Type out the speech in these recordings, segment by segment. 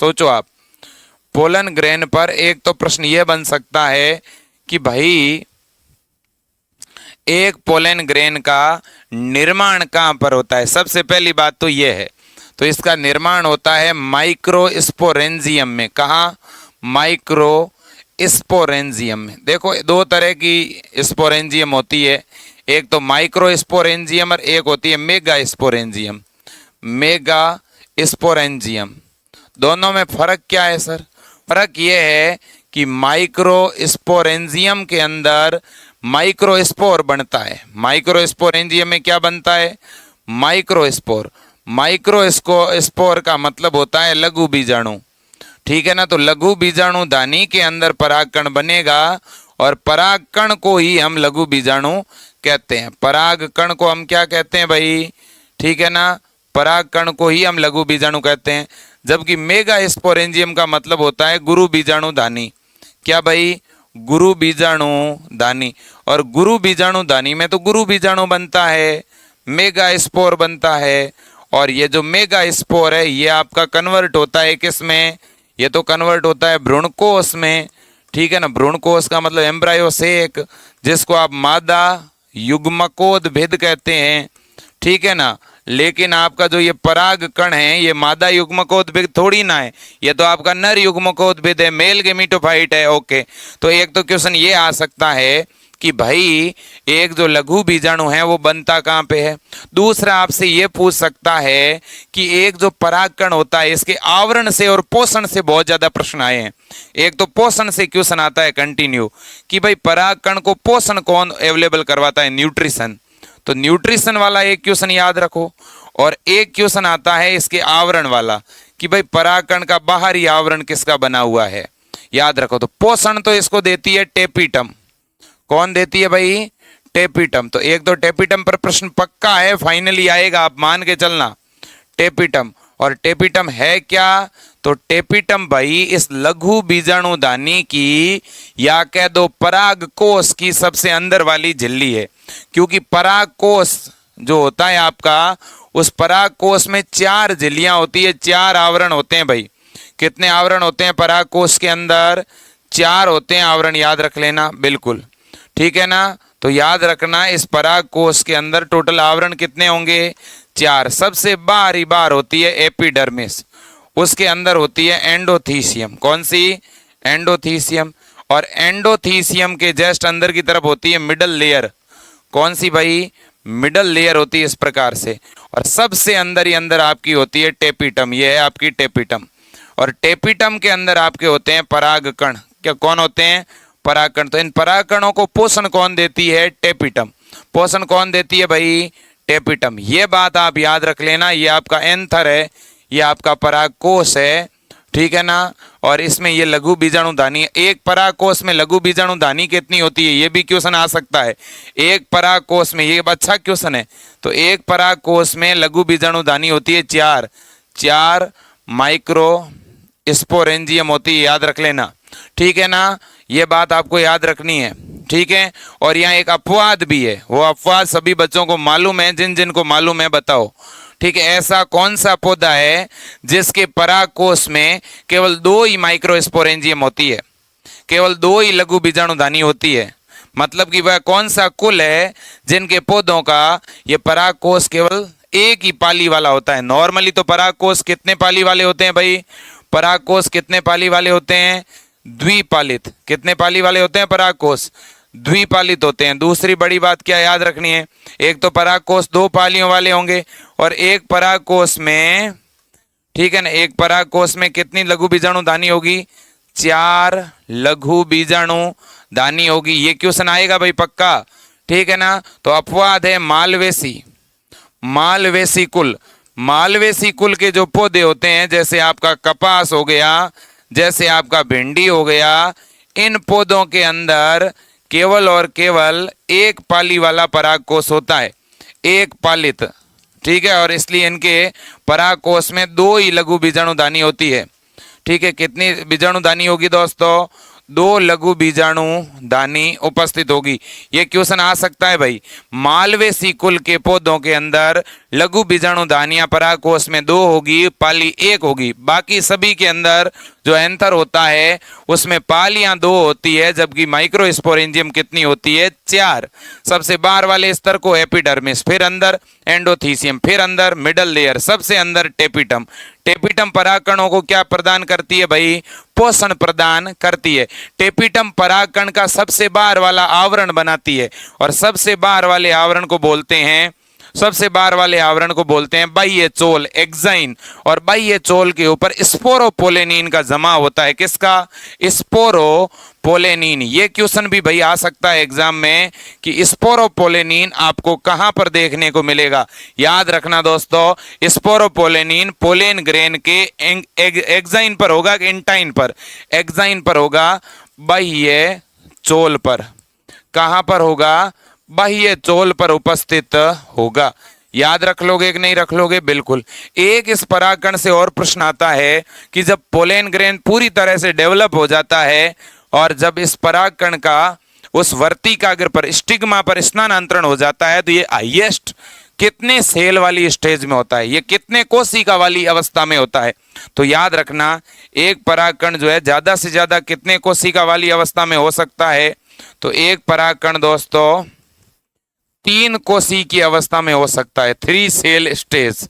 सोचो आप, pollen grain पर एक तो प्रश्न ये बन सकता है कि भाई एक पोलन ग्रेन का निर्माण कहाँ पर होता है। सबसे पहली बात तो ये है, तो इसका निर्माण होता है माइक्रोस्पोरेंजियम में। कहाँ? माइक्रोस्पोरेंजियम में। देखो दो तरह की स्पोरेंजियम होती है, एक तो माइक्रोस्पोरेंजियम और एक होती है मेगा स्पोरेंजियम। मेगा स्पोरेंजियम, दोनों में फर्क क्या है सर? फर्क ये है कि माइक्रोस्पोरेंजियम के अंदर माइक्रोस्पोर बनता है। माइक्रोस्पोरेंजियम में क्या बनता है? माइक्रोस्पोर। माइक्रोस्पोर का मतलब होता है लघु बीजाणु, ठीक है ना। तो लघु बीजाणु दानी के अंदर परागकण बनेगा और परागकण को ही हम लघु बीजाणु कहते हैं। परागकण को हम क्या कहते हैं भाई? ठीक है ना, परागकण को ही हम लघु बीजाणु कहते हैं। जबकि मेगा स्पोरेंजियम का मतलब होता है गुरु बीजाणु दानी। क्या भाई? गुरु बीजाणु दानी। और गुरु बीजाणु दानी में तो गुरु बीजाणु बनता है, मेगा स्पोर बनता है। और ये जो मेगा स्पोर है ये आपका कन्वर्ट होता है किस में? ये तो कन्वर्ट होता है भ्रूणकोश में, ठीक है ना। भ्रूणकोश का मतलब एम्ब्रायो सेक, जिसको आप मादा युग्मकोद्भिद कहते हैं, ठीक है ना। लेकिन आपका जो ये पराग कण है ये मादा युग्मकोद्भिद थोड़ी ना है, ये तो आपका नर युग्मकोद्भिद है, मेल गेमिटोफाइट है। ओके, तो एक तो क्वेश्चन ये आ सकता है कि भाई एक जो लघु बीजाणु है वो बनता कहाँ पे है। दूसरा आपसे ये पूछ सकता है कि एक जो परागकण होता है इसके आवरण से और पोषण से बहुत ज्यादा प्रश्न आए हैं। एक तो पोषण से क्वेश्चन आता है कंटिन्यू कि भाई परागकण को पोषण कौन अवेलेबल करवाता है? न्यूट्रिशन। तो न्यूट्रिशन वाला एक क्वेश्चन याद रखो। और एक क्वेश्चन आता है इसके आवरण वाला कि भाई परागकण का बाहरी आवरण किसका बना हुआ है, याद रखो। तो पोषण तो इसको देती है टेपिटम। कौन देती है भाई? टेपिटम। तो एक तो टेपिटम पर प्रश्न पक्का है, फाइनली आएगा, आप मान के चलना। टेपिटम। और टेपिटम है क्या? तो टेपिटम भाई इस लघु बीजाणुदानी की या कह दो पराग कोष की सबसे अंदर वाली झिल्ली है। क्योंकि पराग कोष जो होता है आपका, उस पराग कोष में 4 झिल्लियां होती है, 4 आवरण होते हैं भाई। कितने आवरण होते हैं पराग कोष के अंदर? 4 होते हैं आवरण, याद रख लेना, बिल्कुल ठीक है ना। तो याद रखना इस पराग कोष के अंदर टोटल आवरण कितने होंगे? 4। सबसे बाहरी बार होती है एपिडर्मिस, उसके अंदर होती है एंडोथीसियम। कौन सी? एंडोथीसियम। और एंडोथीसियम के जस्ट अंदर की तरफ होती है मिडल लेयर। कौन सी भाई? मिडल लेयर होती है इस प्रकार से। और सबसे अंदर ही अंदर आपकी होती है टेपिटम, ये है आपकी टेपिटम। और टेपिटम के अंदर आपके होते हैं परागकण। क्या कौन होते हैं? परागकण। तो इन परागकणों को पोषण कौन देती है? टेपिटम। पोषण कौन देती है भाई? टेपिटम। ये बात आप याद रख लेना, ये आपका एंथर है, ये आपका परागकोश है, ठीक है ना। और इसमें ये लघु बीजाणुधानी है। एक परागकोश में लघु बीजाणुधानी कितनी होती है, ये भी क्वेश्चन आ सकता है। एक परागकोश में, ये अच्छा क्वेश्चन है। तो एक परागकोश में लघु बीजाणुधानी होती है 4 माइक्रो स्पोरेंजियम होती है, याद रख लेना, ठीक है ना। ये बात आपको याद रखनी है, ठीक है। और यहाँ एक अपवाद भी है, वो अपवाद सभी बच्चों को मालूम है, जिन जिन को मालूम है बताओ, ठीक है। ऐसा कौन सा पौधा है जिसके परागकोश में केवल 2 ही माइक्रोस्पोरेंजियम होती है, केवल 2 ही लघु बीजाणुधानी होती है? मतलब कि वह कौन सा कुल है जिनके पौधों का ये परागकोश केवल एक ही पाली वाला होता है? नॉर्मली तो परागकोश कितने पाली वाले होते हैं भाई? परागकोश कितने पाली वाले होते हैं? द्विपालित। कितने पाली वाले होते हैं परागकोश? द्विपालित होते हैं। दूसरी बड़ी बात क्या याद रखनी है? एक तो परागकोश 2 पालियों वाले होंगे और एक परागकोश में, ठीक है ना, एक परागकोश में कितनी लघु बीजाणुधानी होगी? 4 लघु बीजाणुधानी होगी। ये क्वेश्चन आएगा भाई पक्का, ठीक है ना। तो अपवाद है मालवेसी। मालवेसी कुल, मालवेसी कुल के जो पौधे होते हैं, जैसे आपका कपास हो गया, जैसे आपका भिंडी हो गया, इन पौधों के अंदर केवल और केवल एक पाली वाला परागकोश होता है, एक पालित, ठीक है। और इसलिए इनके परागकोश में 2 ही लघु बीजाणुधानी होती है, ठीक है। कितनी बीजाणुधानी होगी दोस्तों? दो लघु बीजाणु दानी उपस्थित होगी। ये क्वेश्चन आ सकता है भाई। मालवेसी कुल के पौधों के अंदर लघु बीजाणु दानियां परागकोश में 2 होगी, पाली 1 होगी। बाकी सभी के अंदर जो एंथर होता है उसमें पालियां 2 होती है, जबकि माइक्रोस्पोरेंजियम कितनी होती है? 4। सबसे बाहर वाले स्तर को एपिडर्मिस, फिर अंदर एंडोथीसियम, फिर अंदर मिडल लेयर, सबसे अंदर टेपिटम। टेपिटम परागकणों को क्या प्रदान करती है भाई? पोषण प्रदान करती है। टेपिटम परागकण का सबसे बाहर वाला आवरण बनाती है और सबसे बाहर वाले आवरण को बोलते हैं बाह्य चोल, एक्साइन। और बाह्य चोल के ऊपर स्पोरोपोलेनिन का जमा होता है। किसका? स्पोरोपोलेनिन। ये क्वेश्चन भी भाई आ सकता है एग्जाम में कि स्पोरोपोलेनिन आपको कहां पर देखने को मिलेगा। याद रखना दोस्तों, स्पोरोपोलेनिन पोलेन ग्रेन के एक्साइन पर होगा कि इंटाइन पर? एक्साइन पर होगा, बाह्य चोल पर। कहां पर होगा? बाह्य चोल पर उपस्थित होगा। याद रख लोगे कि नहीं रख लोगे? बिल्कुल। एक इस परागकण से और प्रश्न आता है कि जब पोलेन ग्रेन पूरी तरह से डेवलप हो जाता है और जब इस परागकण का उस वर्तिकाग्र पर, स्टिग्मा पर स्थानांतरण हो जाता है, तो ये हाईएस्ट कितने सेल वाली स्टेज में होता है? ये कितने कोशिका वाली अवस्था में होता है? तो याद रखना, एक परागकण जो है ज्यादा से ज्यादा कितने कोशिका वाली अवस्था में हो सकता है? तो एक परागकण दोस्तों 3 कोशी की अवस्था में हो सकता है, 3 सेल स्टेज।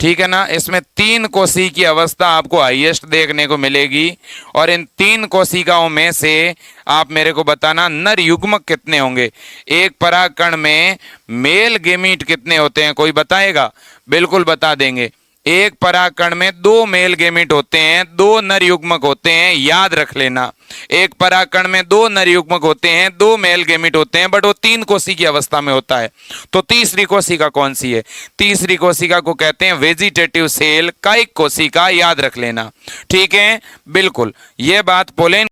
ठीक है ना? इसमें 3 कोशी की अवस्था आपको हाईएस्ट देखने को मिलेगी। और इन 3 कोशिकाओं में से आप मेरे को बताना नर युग्मक कितने होंगे। एक परागकण में मेल गेमीट कितने होते हैं? कोई बताएगा? बिल्कुल बता देंगे। एक परागकण में 2 मेल गेमीट होते हैं, 2 नर युग्मक होते हैं। याद रख लेना, एक परागकण में 2 नर युग्मक होते हैं, 2 मेल गेमीट होते हैं, बट वो 3 कोशी की अवस्था में होता है। तो तीसरी कोशिका कौन सी है? तीसरी कोशिका को कहते हैं वेजिटेटिव सेल, कायिक कोशिका। याद रख लेना। ठीक है, बिल्कुल। ये बात पोलेन